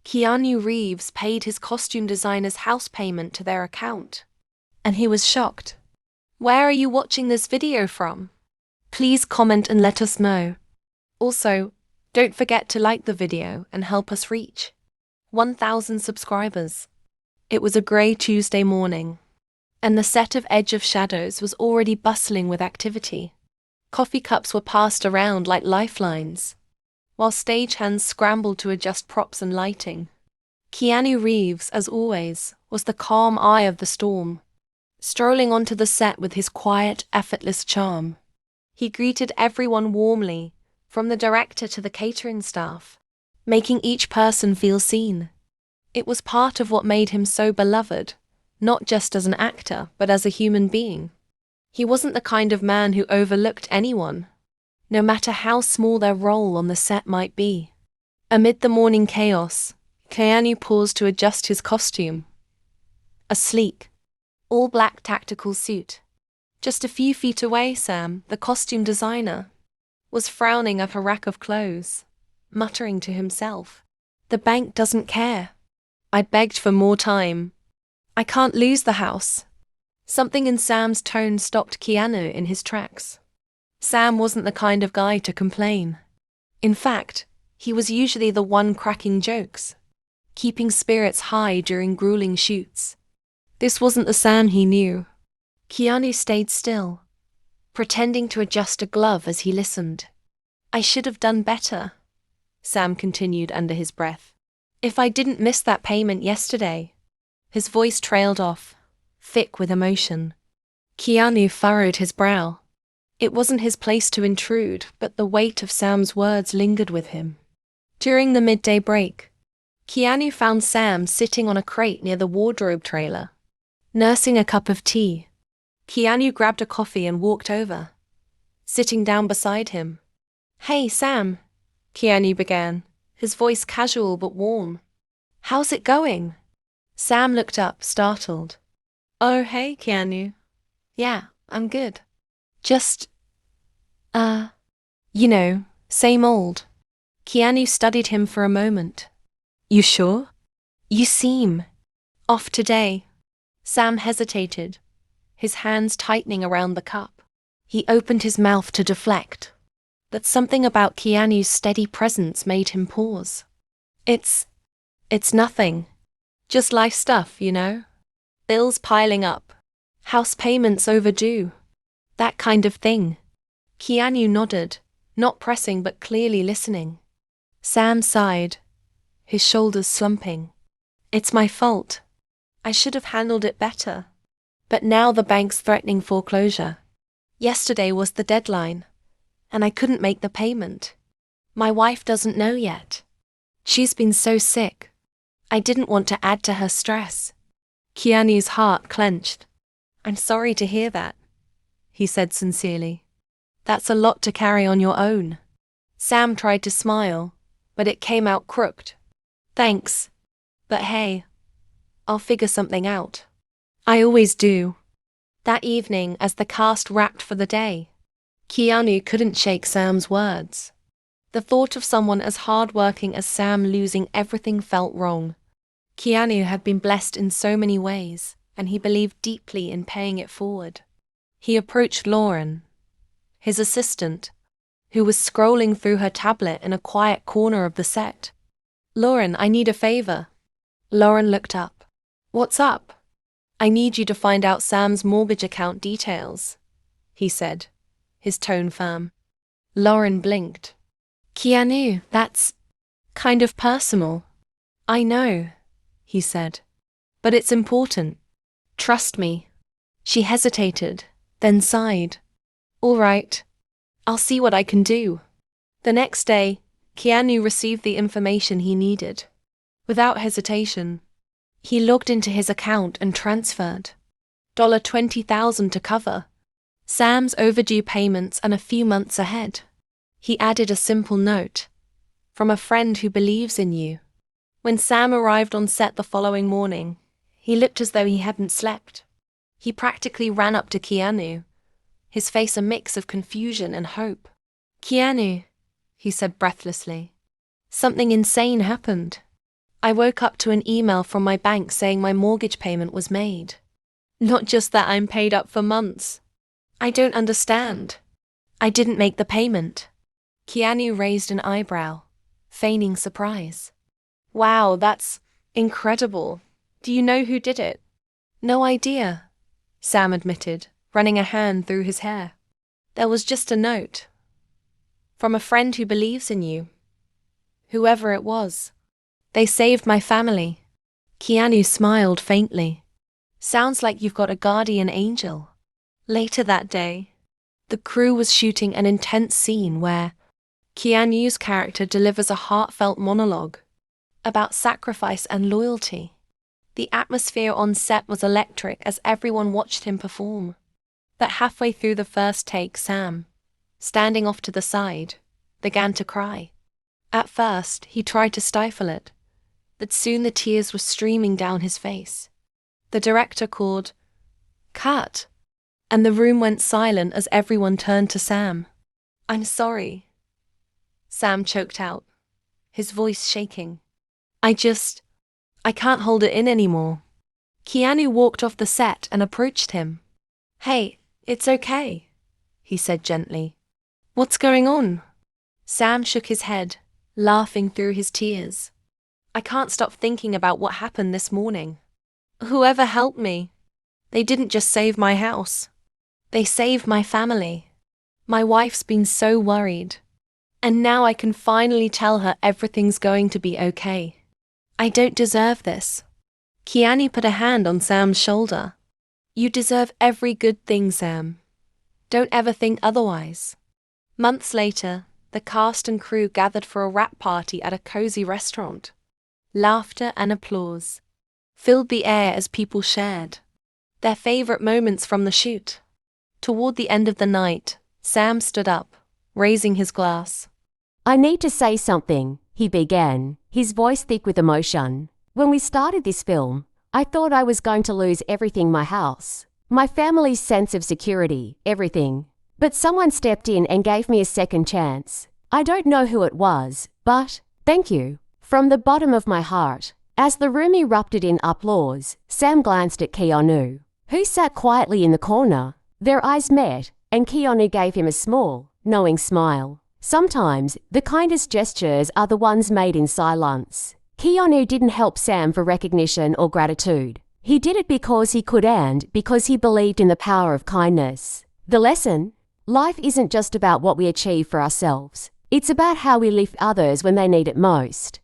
Keanu Reeves paid his costume designer's house payment to their account. And he was shocked. Where are you watching this video from? Please comment and let us know. Also, don't forget to like the video and help us reach 1,000 subscribers. It was a grey Tuesday morning, and the set of Edge of Shadows was already bustling with activity. Coffee cups were passed around like lifelines, while stagehands scrambled to adjust props and lighting. Keanu Reeves, as always, was the calm eye of the storm, strolling onto the set with his quiet, effortless charm. He greeted everyone warmly, from the director to the catering staff, making each person feel seen. It was part of what made him so beloved, not just as an actor, but as a human being. He wasn't the kind of man who overlooked anyone, no matter how small their role on the set might be. Amid the morning chaos, Keanu paused to adjust his costume. A sleek, all-black tactical suit. Just a few feet away, Sam, the costume designer, was frowning at a rack of clothes, muttering to himself. The bank doesn't care. I begged for more time. I can't lose the house. Something in Sam's tone stopped Keanu in his tracks. Sam wasn't the kind of guy to complain. In fact, he was usually the one cracking jokes, keeping spirits high during grueling shoots. This wasn't the Sam he knew. Keanu stayed still, pretending to adjust a glove as he listened. I should have done better, Sam continued under his breath. If I didn't miss that payment yesterday. His voice trailed off, thick with emotion. Keanu furrowed his brow. It wasn't his place to intrude, but the weight of Sam's words lingered with him. During the midday break, Keanu found Sam sitting on a crate near the wardrobe trailer, nursing a cup of tea. Keanu grabbed a coffee and walked over, sitting down beside him. Hey, Sam, Keanu began, his voice casual but warm. How's it going? Sam looked up, startled. Oh, hey, Keanu. Yeah, I'm good. Just, same old. Keanu studied him for a moment. You sure? You seem off today. Sam hesitated, his hands tightening around the cup. He opened his mouth to deflect, but something about Keanu's steady presence made him pause. It's nothing. Just life stuff, you know? Bills piling up. House payments overdue. That kind of thing. Keanu nodded, not pressing but clearly listening. Sam sighed, his shoulders slumping. It's my fault. I should have handled it better. But now the bank's threatening foreclosure. Yesterday was the deadline, and I couldn't make the payment. My wife doesn't know yet. She's been so sick. I didn't want to add to her stress. Keanu's heart clenched. I'm sorry to hear that, he said sincerely. That's a lot to carry on your own. Sam tried to smile, but it came out crooked. Thanks. But hey, I'll figure something out. I always do. That evening, as the cast wrapped for the day, Keanu couldn't shake Sam's words. The thought of someone as hard-working as Sam losing everything felt wrong. Keanu had been blessed in so many ways, and he believed deeply in paying it forward. He approached Lauren, his assistant, who was scrolling through her tablet in a quiet corner of the set. Lauren, I need a favor. Lauren looked up. What's up? I need you to find out Sam's mortgage account details, he said, his tone firm. Lauren blinked. Keanu, that's kind of personal. I know, he said. But it's important. Trust me. She hesitated, then sighed. All right. I'll see what I can do. The next day, Keanu received the information he needed. Without hesitation, he logged into his account and transferred $20,000 to cover Sam's overdue payments and a few months ahead. He added a simple note. From a friend who believes in you. When Sam arrived on set the following morning, he looked as though he hadn't slept. He practically ran up to Keanu, his face a mix of confusion and hope. Keanu, he said breathlessly. Something insane happened. I woke up to an email from my bank saying my mortgage payment was made. Not just that I'm paid up for months. I don't understand. I didn't make the payment. Keanu raised an eyebrow, feigning surprise. Wow, that's incredible. Do you know who did it? No idea, Sam admitted, running a hand through his hair. There was just a note. From a friend who believes in you. Whoever it was. They saved my family. Keanu smiled faintly. Sounds like you've got a guardian angel. Later that day, the crew was shooting an intense scene where Keanu's character delivers a heartfelt monologue about sacrifice and loyalty. The atmosphere on set was electric as everyone watched him perform. But halfway through the first take, Sam, standing off to the side, began to cry. At first, he tried to stifle it, but soon the tears were streaming down his face. The director called, "Cut," and the room went silent as everyone turned to Sam. "I'm sorry," Sam choked out, his voice shaking. I can't hold it in anymore." Keanu walked off the set and approached him. "Hey, it's okay," he said gently. "What's going on?" Sam shook his head, laughing through his tears. "I can't stop thinking about what happened this morning. Whoever helped me, they didn't just save my house. They saved my family. My wife's been so worried. And now I can finally tell her everything's going to be okay. I don't deserve this." Keanu put a hand on Sam's shoulder. "You deserve every good thing, Sam. Don't ever think otherwise." Months later, the cast and crew gathered for a wrap party at a cozy restaurant. Laughter and applause filled the air as people shared their favorite moments from the shoot. Toward the end of the night, Sam stood up, raising his glass. "I need to say something," he began, his voice thick with emotion. "When we started this film, I thought I was going to lose everything: my house, my family's sense of security, everything. But someone stepped in and gave me a second chance. I don't know who it was, but thank you. From the bottom of my heart." As the room erupted in applause, Sam glanced at Keanu, who sat quietly in the corner. Their eyes met, and Keanu gave him a small, knowing smile. Sometimes, the kindest gestures are the ones made in silence. Keanu didn't help Sam for recognition or gratitude. He did it because he could and because he believed in the power of kindness. The lesson? Life isn't just about what we achieve for ourselves. It's about how we lift others when they need it most.